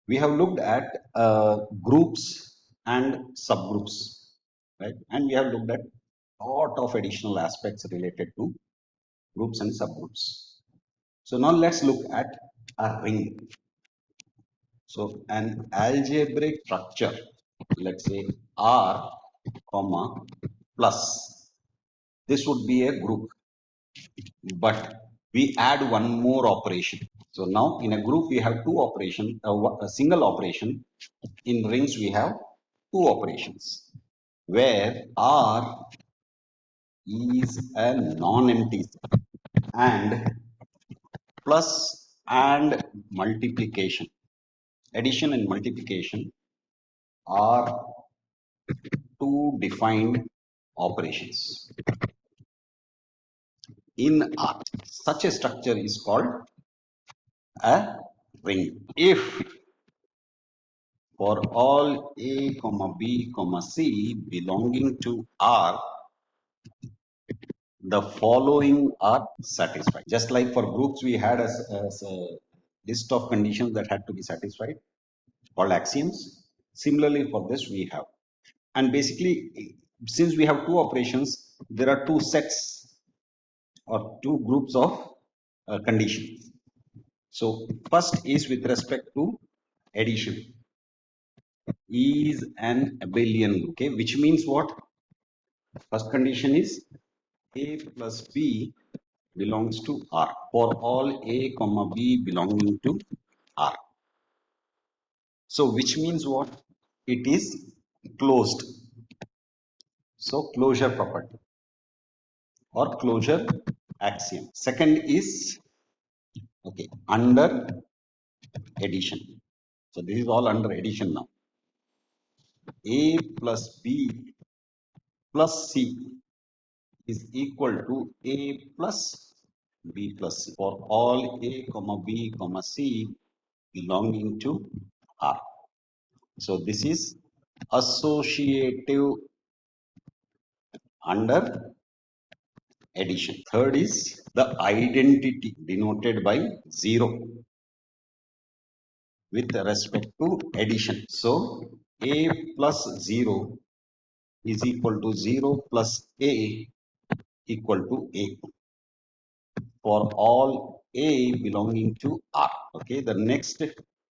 we have looked at groups and subgroups, right? And we have looked at lot of additional aspects related to groups and subgroups. So now let's look at a ring. So an algebraic structure, let's say R, comma, plus. This would be a group, but we add one more operation. So now in a group we have two operations, a single operation. In rings we have two operations, where R is a non-empty set and plus and multiplication. Addition and multiplication are two defined operations. In R, such a structure is called a ring. If for all A, comma B, comma C belonging to R, the following are satisfied. Just like for groups, we had as a list of conditions that had to be satisfied, called axioms. Similarly, for this, we have. And basically, since we have two operations, there are two sets or two groups of conditions. So, first is with respect to addition. Is an abelian group, okay, which means what? First condition is A plus B belongs to R for all A comma B belonging to R. So which means what? It is closed. So closure property or closure axiom. Second is okay under addition. So this is all under addition now. A plus B plus C is equal to A plus B plus C for all A comma B comma C belonging to R. So this is associative under addition. Third is the identity denoted by 0 with respect to addition. So A plus 0 is equal to 0 plus A equal to A for all A belonging to R. Okay, the next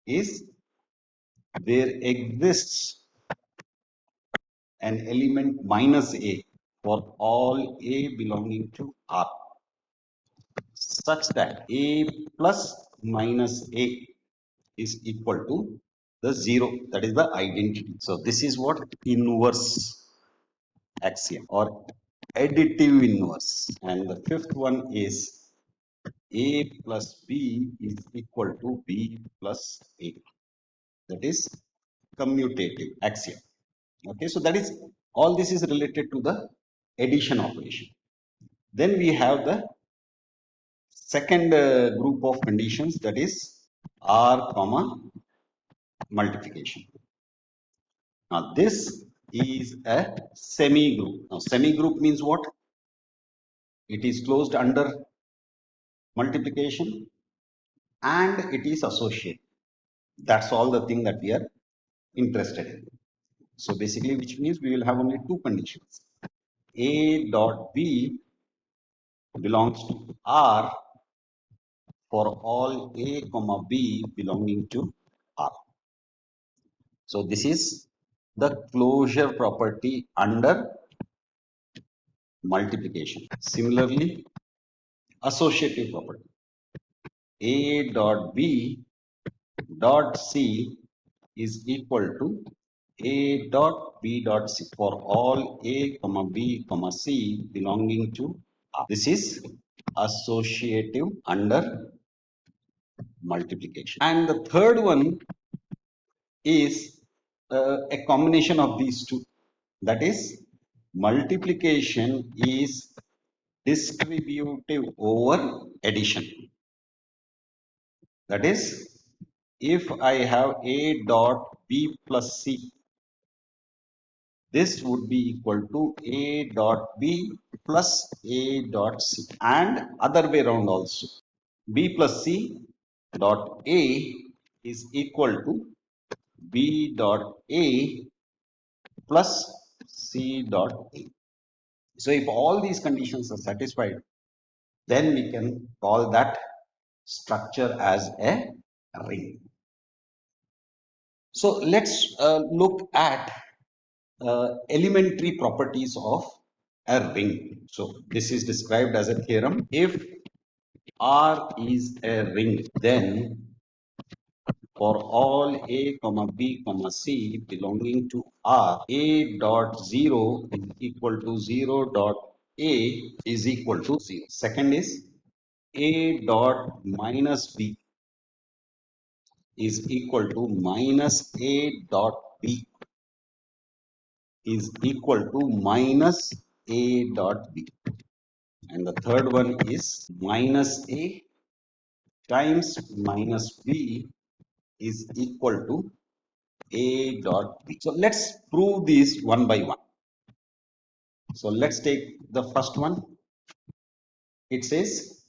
is there exists an element minus A for all A belonging to R such that A plus minus A is equal to the 0, that is the identity. So this is what inverse axiom or additive inverse. And the fifth one is A plus B is equal to B plus A. That is commutative axiom. Okay, so that is all. This is related to the addition operation. Then we have the second group of conditions, that is R comma multiplication. Now this is a semi group. Now semi group means what? It is closed under multiplication and it is associated. That's all the thing that we are interested in. So basically, which means we will have only two conditions. A dot B belongs to R for all A comma B belonging to R. So this is the closure property under multiplication. Similarly, associative property. A dot B dot C is equal to A dot B dot C for all A comma B comma C belonging to R. This is associative under multiplication. And the third one is a combination of these two. That is, multiplication is distributive over addition. That is, if I have A dot B plus C, this would be equal to A dot B plus A dot C, and other way around also. B plus C dot A is equal to B dot A plus C dot A. So if all these conditions are satisfied, then we can call that structure as a ring. So let's look at elementary properties of a ring. So this is described as a theorem. If R is a ring, then for all A, comma B, comma C belonging to R, A dot 0 is equal to 0 dot A is equal to 0. Second is A dot minus B is equal to minus A dot B is equal to minus A dot B. And the third one is minus A times minus B is equal to A dot B. So let's prove these one by one. So let's take the first one. It says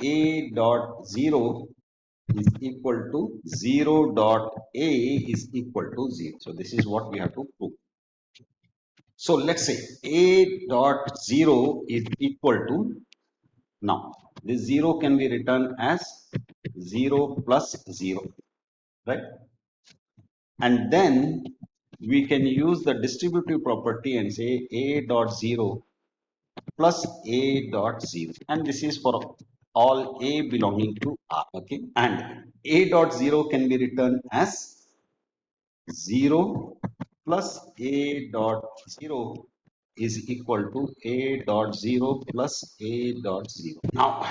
A dot 0 is equal to 0 dot A is equal to 0. So this is what we have to prove. So let's say A dot 0 is equal to, now this 0 can be written as 0 plus 0, right? And then we can use the distributive property and say A dot 0 plus A dot 0, and this is for all A belonging to R, okay? And A dot 0 can be written as 0 plus A dot 0 is equal to A dot 0 plus A dot 0. Now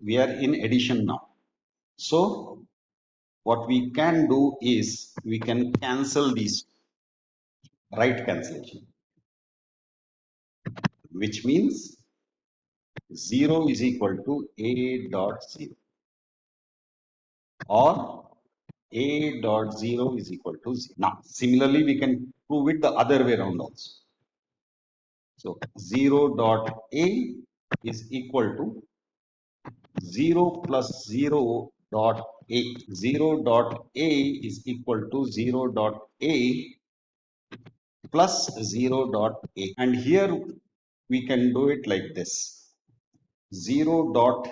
we are in addition now. So what we can do is we can cancel these, right cancellation, which means 0 is equal to A dot 0 or A dot 0 is equal to 0. Now similarly we can prove it the other way around also. So 0 dot A is equal to 0 plus 0 dot A. 0 dot A is equal to 0 dot A plus 0 dot A. And here we can do it like this. 0 dot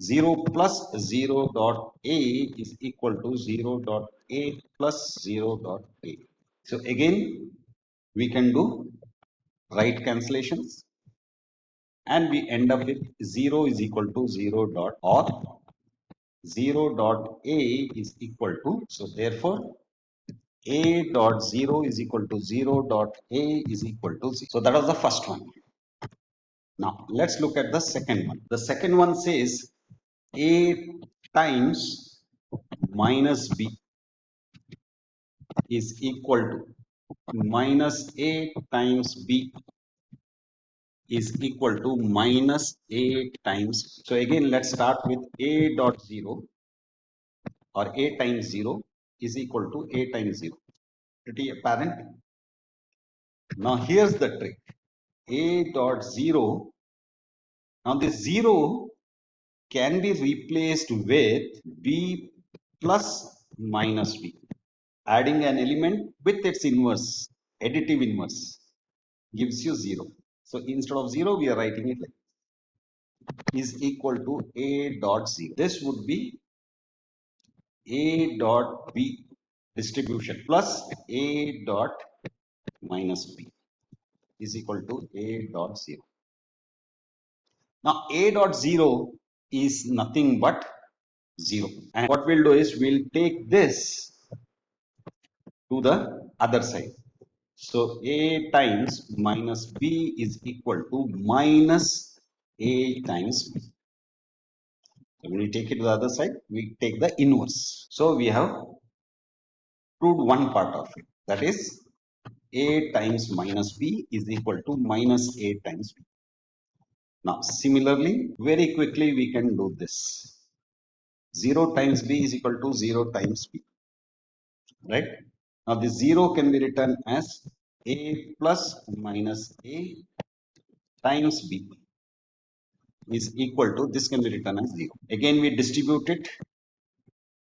0 plus 0 dot A is equal to 0 dot A plus 0 dot A. So again, we can do right cancellations and we end up with 0 is equal to 0 dot, or 0 dot A is equal to, so therefore A dot 0 is equal to 0 dot A is equal to 0. So that was the first one. Now let's look at the second one. The second one says A times minus B is equal to minus A times B is equal to minus A times B. So again, let's start with A dot 0 or A times 0 is equal to A times 0. Pretty apparent. Now here's the trick. A dot 0, now this 0 can be replaced with B plus minus B. Adding an element with its inverse, additive inverse, gives you 0. So instead of 0, we are writing it like is equal to A dot 0. This would be A dot B distribution plus A dot minus B is equal to A dot 0. Now A dot 0 is nothing but 0. And what we'll do is we'll take this to the other side. So A times minus B is equal to minus A times B. So when we take it to the other side, we take the inverse. So we have proved one part of it. That is A times minus B is equal to minus A times B. Now similarly, very quickly we can do this. 0 times B is equal to 0 times B. Right? Now the 0 can be written as A plus minus A times B is equal to, this can be written as 0. Again we distribute it,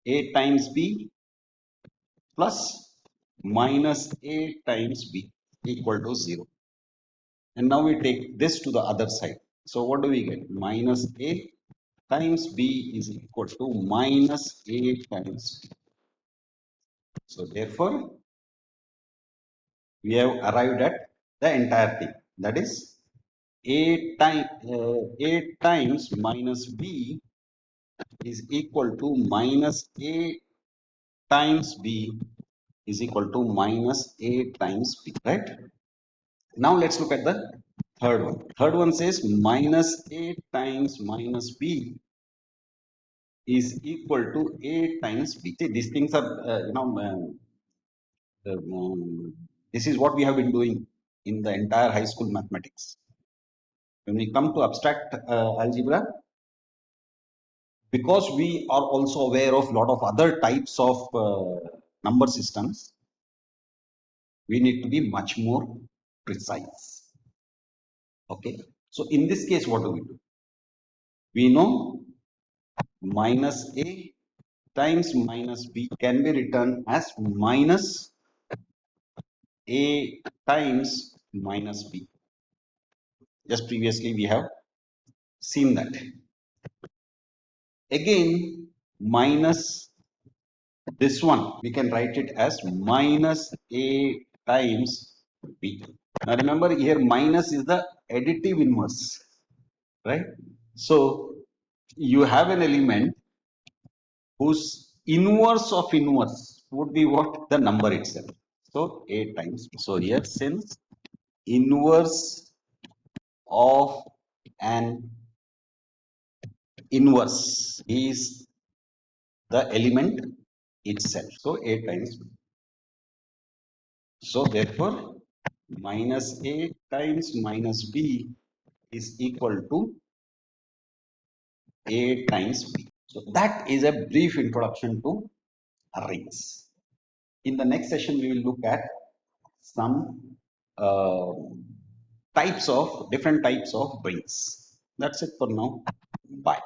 A times B plus minus A times B equal to 0. And now we take this to the other side. So what do we get? Minus A times B is equal to minus A times B. So therefore, we have arrived at the entire thing. That is A times minus B is equal to minus A times B is equal to minus A times B, right? Now let's look at the third one. Third one says minus A times minus B is equal to A times B. See, these things are, this is what we have been doing in the entire high school mathematics. When we come to abstract algebra, because we are also aware of a lot of other types of number systems, we need to be much more precise. Okay. So in this case, what do? We know minus A times minus B can be written as minus A times minus B. Just previously we have seen that. Again, minus this one, we can write it as minus A times B. Now remember here minus is the additive inverse, right? So you have an element whose inverse of inverse would be what? The number itself. So A times B. So here since inverse of an inverse is the element itself. So A times B. So therefore minus A times minus B is equal to A times B. So that is a brief introduction to rings. In the next session, we will look at some uh, different types of rings. That's it for now. Bye.